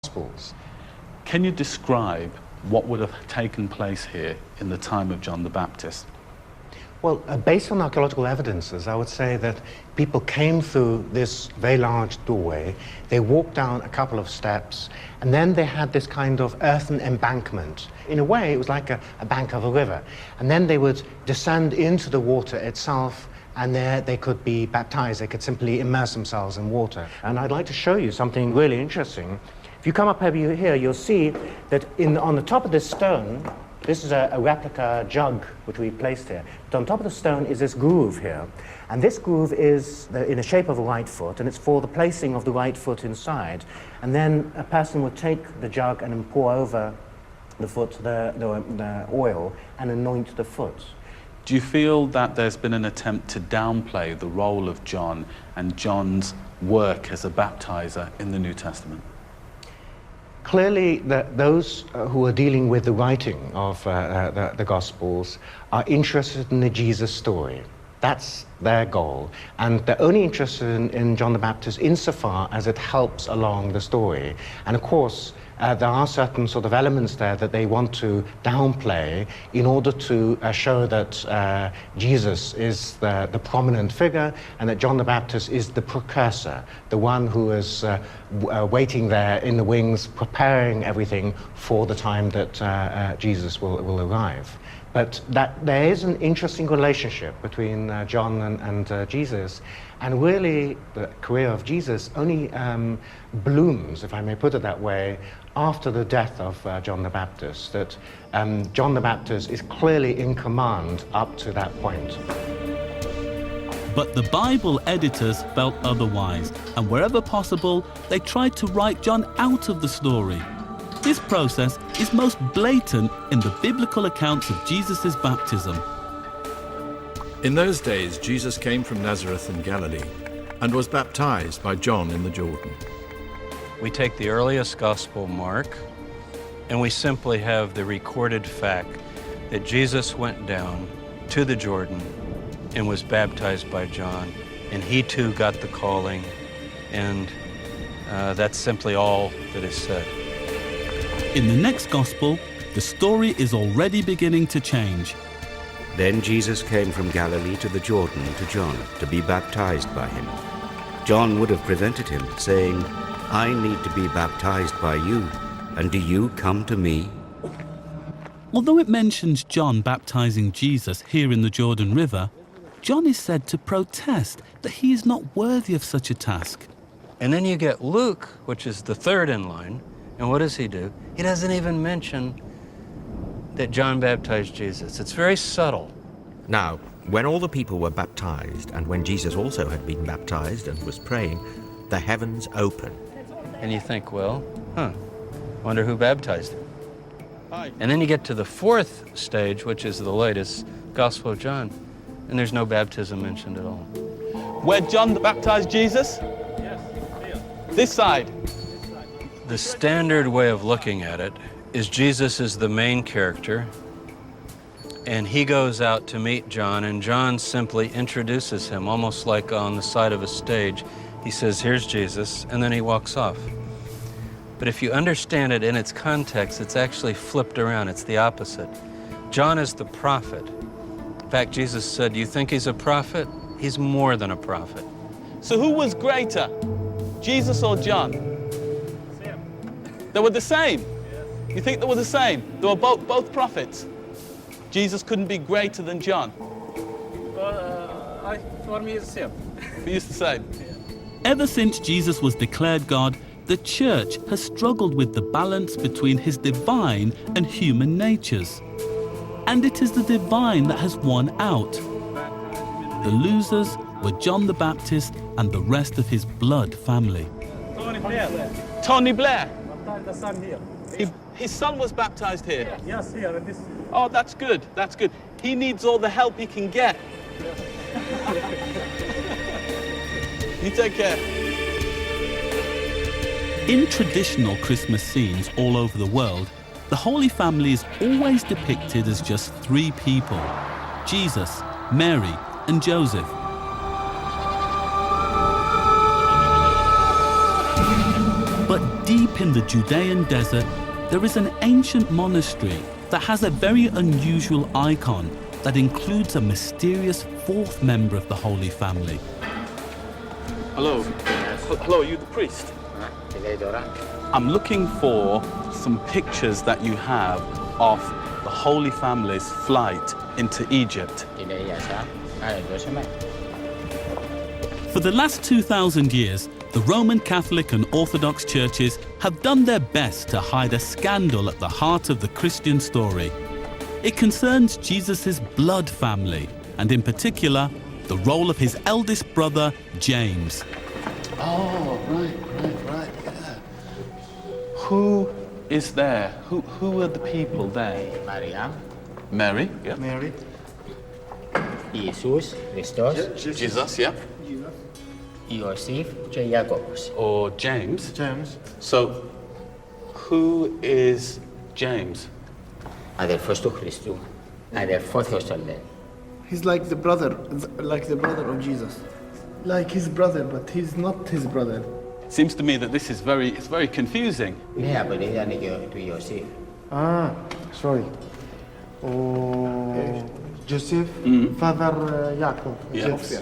Gospels. Can you describe what would have taken place here in the time of John the Baptist? Well, based on archaeological evidences, I would say that people came through this very large doorway, they walked down a couple of steps, and then they had this kind of earthen embankment. In a way, it was like a bank of a river. And then they would descend into the water itself, and there they could be baptized. They could simply immerse themselves in water. And I'd like to show you something really interesting. If you come up over here, you'll see that on the top of this stone, this is a replica jug which we placed here. But on top of the stone is this groove here. And this groove is in the shape of a right foot, and it's for the placing of the right foot inside. And then a person would take the jug and then pour over the foot the oil and anoint the foot. Do you feel that there's been an attempt to downplay the role of John and John's work as a baptizer in the New Testament? Clearly, those who are dealing with the writing of the Gospels are interested in the Jesus story. That's their goal. And they're only interested in John the Baptist insofar as it helps along the story. And of course, there are certain sort of elements there that they want to downplay in order to show that Jesus is the prominent figure and that John the Baptist is the precursor, the one who is waiting there in the wings, preparing everything for the time that Jesus will arrive. But there is an interesting relationship between John and Jesus, and really the career of Jesus only blooms, if I may put it that way, after the death of John the Baptist, that John the Baptist is clearly in command up to that point. But the Bible editors felt otherwise, and wherever possible, they tried to write John out of the story. This process is most blatant in the biblical accounts of Jesus' baptism. In those days, Jesus came from Nazareth in Galilee and was baptized by John in the Jordan. We take the earliest gospel, Mark, and we simply have the recorded fact that Jesus went down to the Jordan and was baptized by John, and he too got the calling, and that's simply all that is said. In the next gospel, the story is already beginning to change. Then Jesus came from Galilee to the Jordan to John to be baptized by him. John would have prevented him, saying, "I need to be baptized by you, and do you come to me?" Although it mentions John baptizing Jesus here in the Jordan River, John is said to protest that he is not worthy of such a task. And then you get Luke, which is the third in line, and what does he do? He doesn't even mention that John baptized Jesus. It's very subtle. Now, when all the people were baptized, and when Jesus also had been baptized and was praying, the heavens opened. And you think, well, wonder who baptized him. And then you get to the fourth stage, which is the latest, Gospel of John, and there's no baptism mentioned at all. Where John baptized Jesus? Yes, here. This side. The standard way of looking at it is Jesus is the main character, and he goes out to meet John, and John simply introduces him, almost like on the side of a stage. He says, "Here's Jesus," and then he walks off. But if you understand it in its context, it's actually flipped around. It's the opposite. John is the prophet. In fact, Jesus said, "You think he's a prophet? He's more than a prophet." So who was greater, Jesus or John? Same. They were the same. Yes. You think they were the same? They were both prophets. Jesus couldn't be greater than John. For me, it's the same. For you, it's the same. Ever since Jesus was declared God, the church has struggled with the balance between his divine and human natures. And it is the divine that has won out. The losers were John the Baptist and the rest of his blood family. Tony Blair. The son here. His son was baptized here. Yes, here. And this. Oh, that's good. That's good. He needs all the help he can get. You take care. In traditional Christmas scenes all over the world, the Holy Family is always depicted as just three people: Jesus, Mary, and Joseph. But deep in the Judean desert, there is an ancient monastery that has a very unusual icon that includes a mysterious fourth member of the Holy Family. Hello. Hello, are you the priest? I'm looking for some pictures that you have of the Holy Family's flight into Egypt. For the last 2,000 years, the Roman Catholic and Orthodox churches have done their best to hide a scandal at the heart of the Christian story. It concerns Jesus' blood family, and in particular, the role of his eldest brother, James. Oh, right, yeah. Who is there? Who are the people there? Maria, Mary, yeah. Mary. Jesus Christos, Jesus, yeah. Iosif και Ιάκωβος. Or James. James. So, who is James? Αδελφός του Χριστού, αδελφόθεος τον λένε. He's like the brother of Jesus. Like his brother, but he's not his brother. It seems to me that this is very confusing. Ναι, από την ήταν και του Ιωσήφ. Ah, sorry. Joseph, father Jacob. Yes.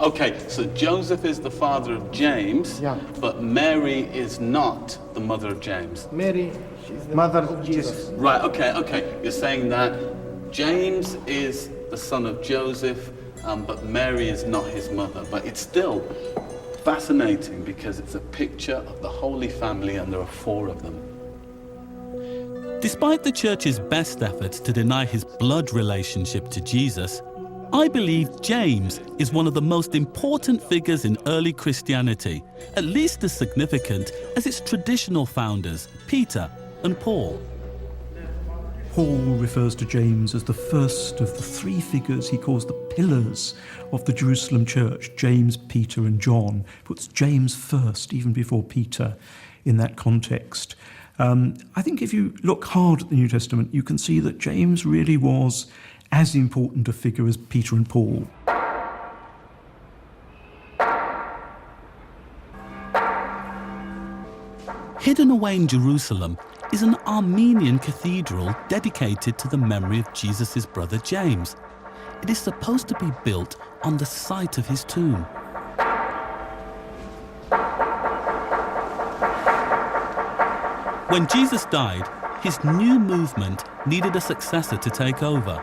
Okay, so Joseph is the father of James, Yeah. but Mary is not the mother of James. Mary, she's the mother of Jesus. Right, okay. You're saying that James is the son of Joseph, but Mary is not his mother. But it's still fascinating because it's a picture of the Holy Family and there are 4 of them. Despite the Church's best efforts to deny his blood relationship to Jesus, I believe James is one of the most important figures in early Christianity, at least as significant as its traditional founders, Peter and Paul. Paul refers to James as the first of the 3 figures he calls the pillars of the Jerusalem church, James, Peter and John. Puts James first, even before Peter, in that context. I think if you look hard at the New Testament, you can see that James really was as important a figure as Peter and Paul. Hidden away in Jerusalem is an Armenian cathedral dedicated to the memory of Jesus' brother James. It is supposed to be built on the site of his tomb. When Jesus died, his new movement needed a successor to take over.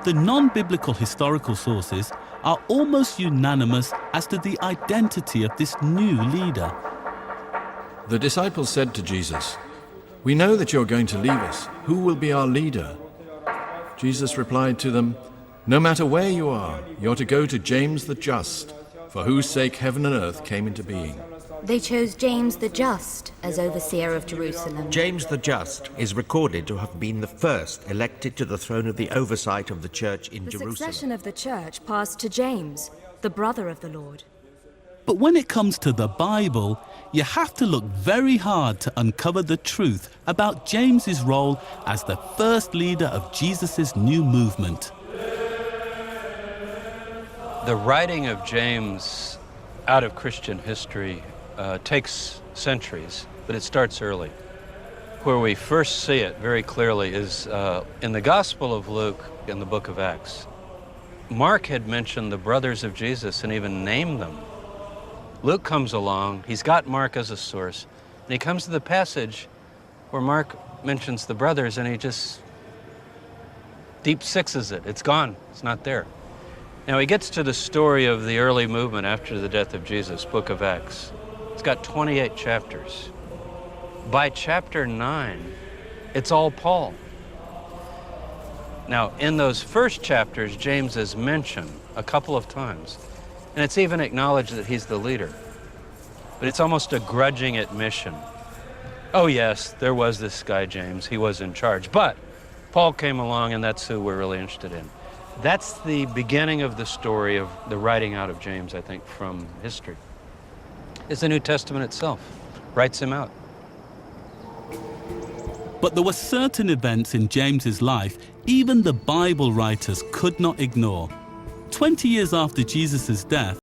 The non-biblical historical sources are almost unanimous as to the identity of this new leader. The disciples said to Jesus, "We know that you're going to leave us. Who will be our leader?" Jesus replied to them, "No matter where you are, you're to go to James the Just, for whose sake heaven and earth came into being." They chose James the Just as overseer of Jerusalem. James the Just is recorded to have been the first elected to the throne of the oversight of the church in The Jerusalem. succession of the church passed to James, the brother of the Lord. But when it comes to the Bible, you have to look very hard to uncover the truth about James's role as the first leader of Jesus' new movement. The writing of James out of Christian history takes centuries, but it starts early. Where we first see it very clearly is in the Gospel of Luke in the book of Acts. Mark had mentioned the brothers of Jesus and even named them. Luke comes along, he's got Mark as a source, and he comes to the passage where Mark mentions the brothers and he just deep sixes it. It's gone, it's not there. Now he gets to the story of the early movement after the death of Jesus, book of Acts. It's got 28 chapters. By chapter 9, it's all Paul. Now, in those first chapters, James is mentioned a couple of times, and it's even acknowledged that he's the leader. But it's almost a grudging admission. Oh yes, there was this guy James, he was in charge, but Paul came along and that's who we're really interested in. That's the beginning of the story of the writing out of James, I think, from history. It's the New Testament itself, writes him out. But there were certain events in James's life even the Bible writers could not ignore. 20 years after Jesus' death,